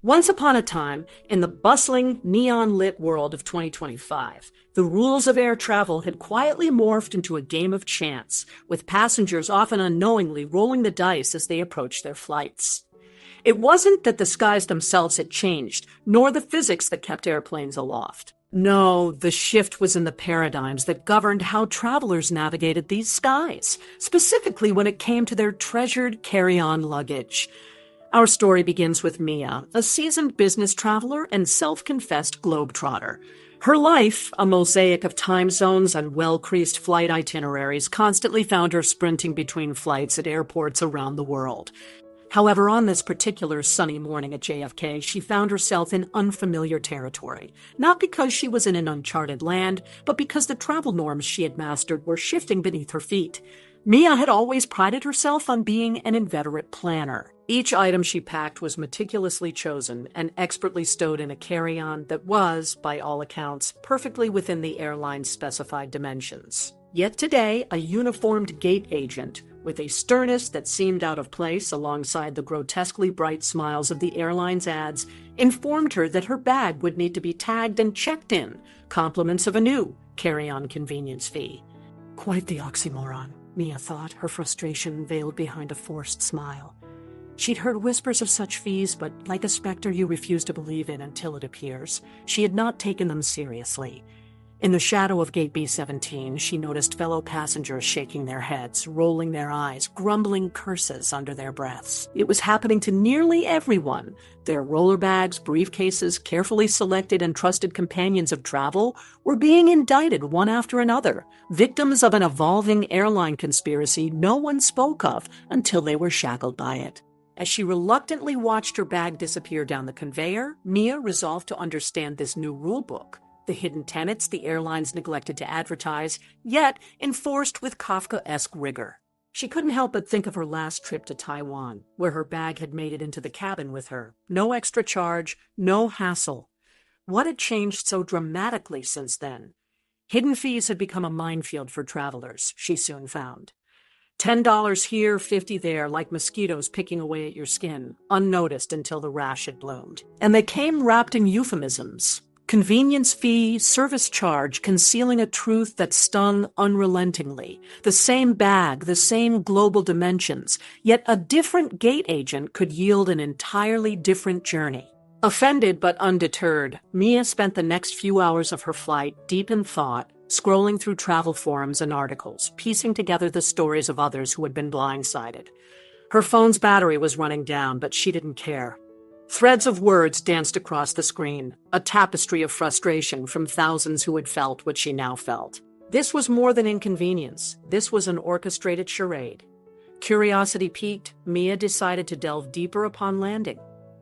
Once upon a time, in the bustling, neon-lit world of 2025, the rules of air travel had quietly morphed into a game of chance, with passengers often unknowingly rolling the dice as they approached their flights. It wasn't that the skies themselves had changed, nor the physics that kept airplanes aloft. No, the shift was in the paradigms that governed how travelers navigated these skies, specifically when it came to their treasured carry-on luggage. Our story begins with Mia, a seasoned business traveler and self-confessed globetrotter. Her life, a mosaic of time zones and well-creased flight itineraries, constantly found her sprinting between flights at airports around the world. However, on this particular sunny morning at JFK, she found herself in unfamiliar territory, not because she was in an uncharted land, but because the travel norms she had mastered were shifting beneath her feet. Mia had always prided herself on being an inveterate planner. Each item she packed was meticulously chosen and expertly stowed in a carry-on that was, by all accounts, perfectly within the airline's specified dimensions. Yet today, a uniformed gate agent, with a sternness that seemed out of place alongside the grotesquely bright smiles of the airline's ads, informed her that her bag would need to be tagged and checked in, compliments of a new carry-on convenience fee. Quite the oxymoron, Mia thought, her frustration veiled behind a forced smile. She'd heard whispers of such fees, but like a specter you refuse to believe in until it appears, she had not taken them seriously. In the shadow of Gate B-17, she noticed fellow passengers shaking their heads, rolling their eyes, grumbling curses under their breaths. It was happening to nearly everyone. Their roller bags, briefcases, carefully selected and trusted companions of travel were being indicted one after another, victims of an evolving airline conspiracy no one spoke of until they were shackled by it. As she reluctantly watched her bag disappear down the conveyor, Mia resolved to understand this new rulebook, the hidden tenets the airlines neglected to advertise, yet enforced with Kafkaesque rigor. She couldn't help but think of her last trip to Taiwan, where her bag had made it into the cabin with her. No extra charge, no hassle. What had changed so dramatically since then? Hidden fees had become a minefield for travelers, she soon found. $10 here, $50 there, like mosquitoes picking away at your skin, unnoticed until the rash had bloomed. And they came wrapped in euphemisms. Convenience fee, service charge, concealing a truth that stung unrelentingly. The same bag, the same global dimensions, yet a different gate agent could yield an entirely different journey. Offended but undeterred, Mia spent the next few hours of her flight deep in thought, scrolling through travel forums and articles, piecing together the stories of others who had been blindsided. Her phone's battery was running down, but she didn't care. Threads of words danced across the screen, a tapestry of frustration from thousands who had felt what she now felt. This was more than inconvenience. This was an orchestrated charade. Curiosity piqued, Mia decided to delve deeper upon landing.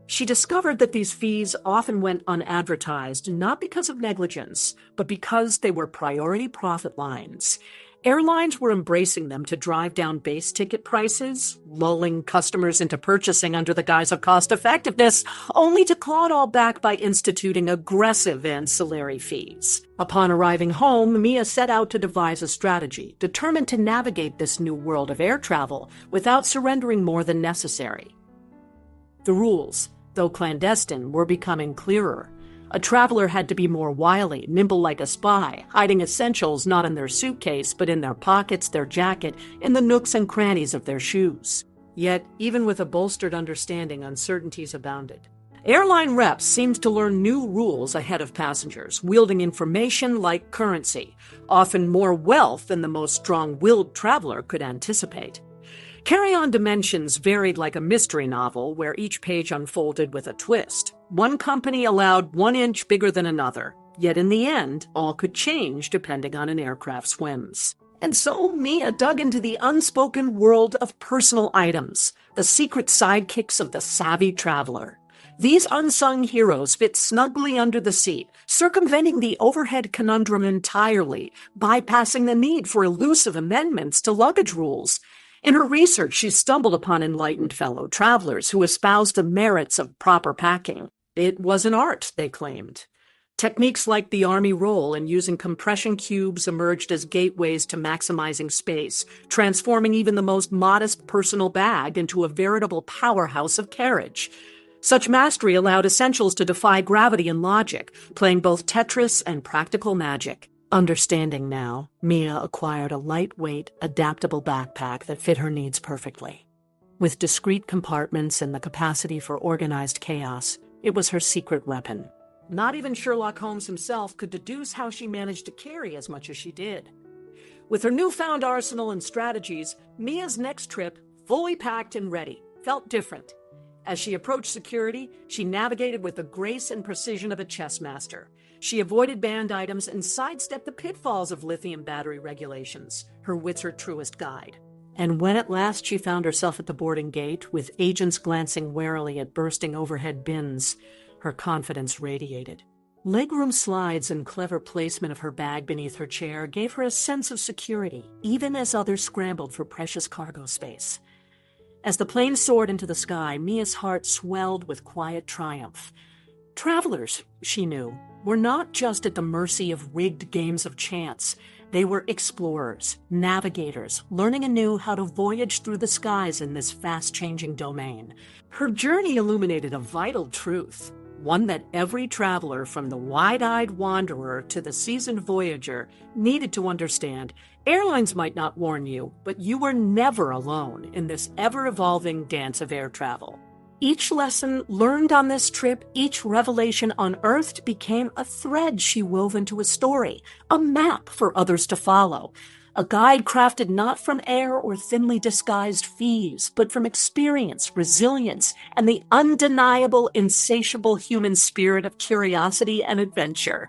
She discovered that these fees often went unadvertised, not because of negligence, but because they were priority profit lines. Airlines were embracing them to drive down base ticket prices, lulling customers into purchasing under the guise of cost-effectiveness, only to claw it all back by instituting aggressive ancillary fees. Upon arriving home, Mia set out to devise a strategy, determined to navigate this new world of air travel without surrendering more than necessary. The rules, though clandestine, were becoming clearer. A traveler had to be more wily, nimble like a spy, hiding essentials not in their suitcase, but in their pockets, their jacket, in the nooks and crannies of their shoes. Yet, even with a bolstered understanding, uncertainties abounded. Airline reps seemed to learn new rules ahead of passengers, wielding information like currency, often more wealth than the most strong-willed traveler could anticipate. Carry-on dimensions varied like a mystery novel where each page unfolded with a twist. One company allowed 1 inch bigger than another, yet in the end, all could change depending on an aircraft's whims. And so Mia dug into the unspoken world of personal items, the secret sidekicks of the savvy traveler. These unsung heroes fit snugly under the seat, circumventing the overhead conundrum entirely, bypassing the need for elusive amendments to luggage rules. In her research, she stumbled upon enlightened fellow travelers who espoused the merits of proper packing. It was an art, they claimed. Techniques like the Army roll and using compression cubes emerged as gateways to maximizing space, transforming even the most modest personal bag into a veritable powerhouse of carriage. Such mastery allowed Essentials to defy gravity and logic, playing both Tetris and practical magic. Understanding now, Mia acquired a lightweight, adaptable backpack that fit her needs perfectly. With discrete compartments and the capacity for organized chaos, it was her secret weapon. Not even Sherlock Holmes himself could deduce how she managed to carry as much as she did. With her newfound arsenal and strategies, Mia's next trip, fully packed and ready, felt different. As she approached security, she navigated with the grace and precision of a chess master. She avoided banned items and sidestepped the pitfalls of lithium battery regulations, her wits her truest guide. And when at last she found herself at the boarding gate, with agents glancing warily at bursting overhead bins, her confidence radiated. Legroom slides and clever placement of her bag beneath her chair gave her a sense of security, even as others scrambled for precious cargo space. As the plane soared into the sky, Mia's heart swelled with quiet triumph. Travelers, she knew, were not just at the mercy of rigged games of chance. They were explorers, navigators, learning anew how to voyage through the skies in this fast-changing domain. Her journey illuminated a vital truth, one that every traveler, from the wide-eyed wanderer to the seasoned voyager, needed to understand. Airlines might not warn you, but you were never alone in this ever-evolving dance of air travel. Each lesson learned on this trip, each revelation unearthed became a thread she wove into a story, a map for others to follow, a guide crafted not from air or thinly disguised fees, but from experience, resilience, and the undeniable, insatiable human spirit of curiosity and adventure.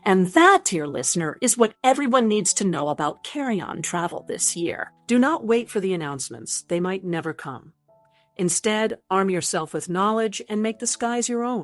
And that, dear listener, is what everyone needs to know about carry-on travel this year. Do not wait for the announcements. They might never come. Instead, arm yourself with knowledge and make the skies your own.